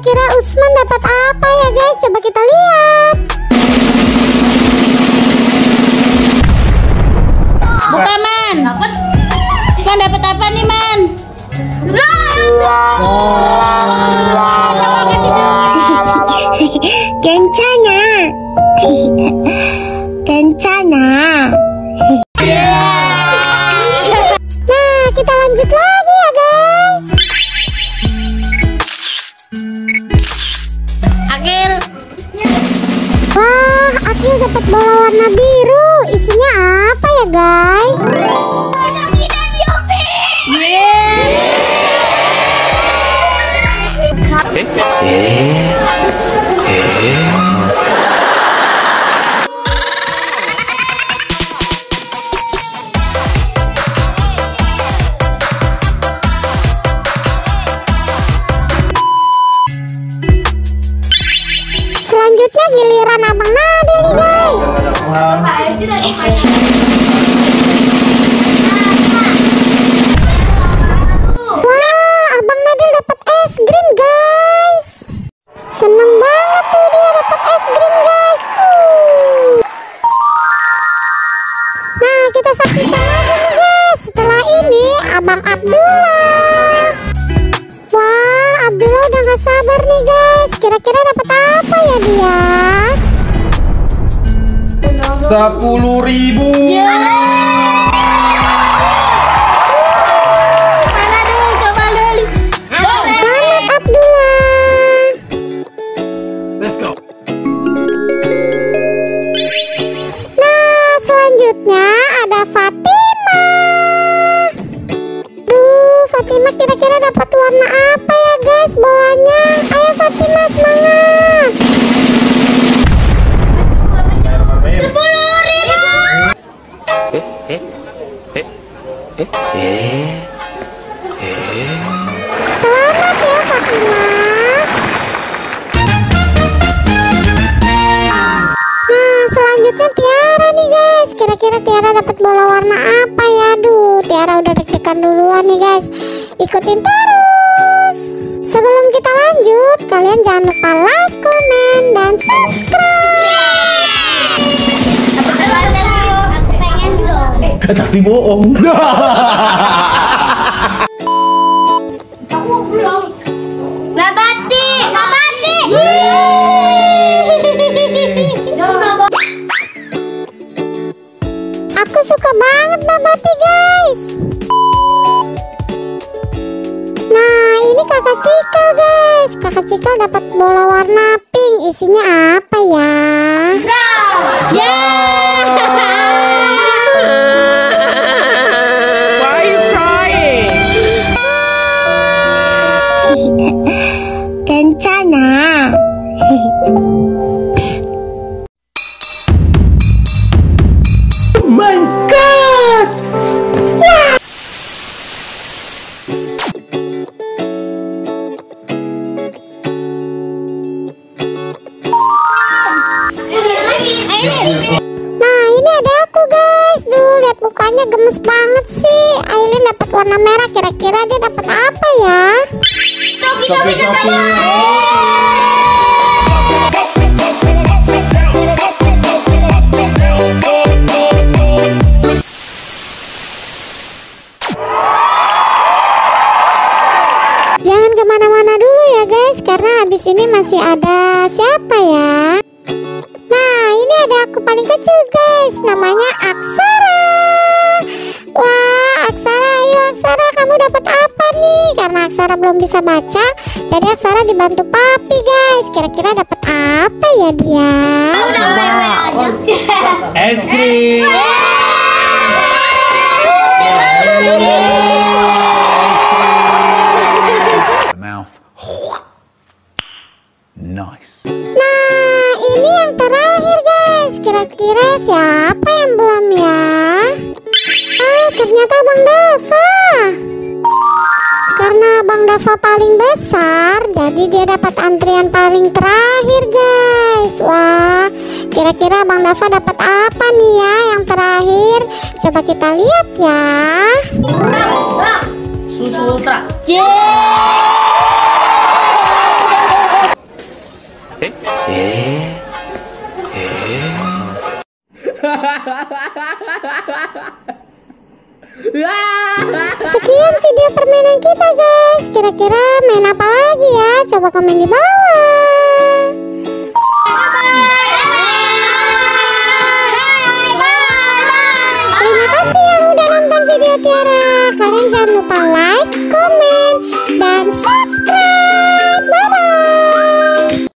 Kira-kira Usman dapat apa ya guys? Coba kita lihat. Buka Man. Usman dapat apa nih Man? Kencana. Kencana. Nah, kita lanjut lagi ya guys. Akil. Wah, Akil dapat bola warna biru. Isinya apa ya guys? Selanjutnya giliran Abang Nadil nih guys. Wah, Abang Nadil dapat es krim guys. Seneng banget tuh dia dapat es krim guys. Nah, kita saksikan lagi nih guys. Setelah ini Abang Abdullah. Wah, Abdullah udah gak sabar nih guys. Kira-kira dapat apa ya dia? 10.000. Mana dulu coba dulu. Selamat Abdullah. Let's go. Nah, selanjutnya ada Fatima. Duh, Fatima kira-kira dapat warna apa ya guys bolanya? Ayo Fatima semangat. 10.000. Selamat ya Fatima. Nah, selanjutnya Tiara nih guys. Kira-kira Tiara dapat bola warna apa ya? Duh, Tiara udah deg-degan duluan nih guys. Ikutin terus. Sebelum kita lanjut, kalian jangan lupa like, komen, dan subscribe. Tapi bohong. Nabati. Aku suka banget Nabati guys. Nah, ini kakak Cikal guys. Kakak Cikal dapat bola warna pink. Isinya apa ya? Why are you crying? Kencana. Oh my God! Nah, ini ada aku guys. Duh, lihat mukanya gemes banget sih. Aileen dapat warna merah. Kira-kira dia dapat apa ya? Jangan kemana-mana dulu ya guys, karena habis ini masih ada siapa ya? Nah, ini ada aku paling kecil guys, namanya Aksara. Wah, Aksara, ayo Aksara, kamu dapat apa nih? Karena Aksara belum bisa baca, jadi Aksara dibantu papi guys. Kira-kira dapat apa ya dia? Es krim. Mouth. Nice. Nah, ini yang terakhir guys. Kira-kira siapa yang belum ya? Ah, ternyata Bang Dava. Karena Bang Dava paling besar, jadi dia dapat antrian paling terakhir guys. Wah, kira-kira Bang Dava dapat apa nih ya yang terakhir? Coba kita lihat ya. Susu Ultra. Sekian video permainan kita guys. Kira-kira main apa lagi ya? Coba komen di bawah. Terima kasih yang udah nonton video Tiara. Kalian jangan lupa like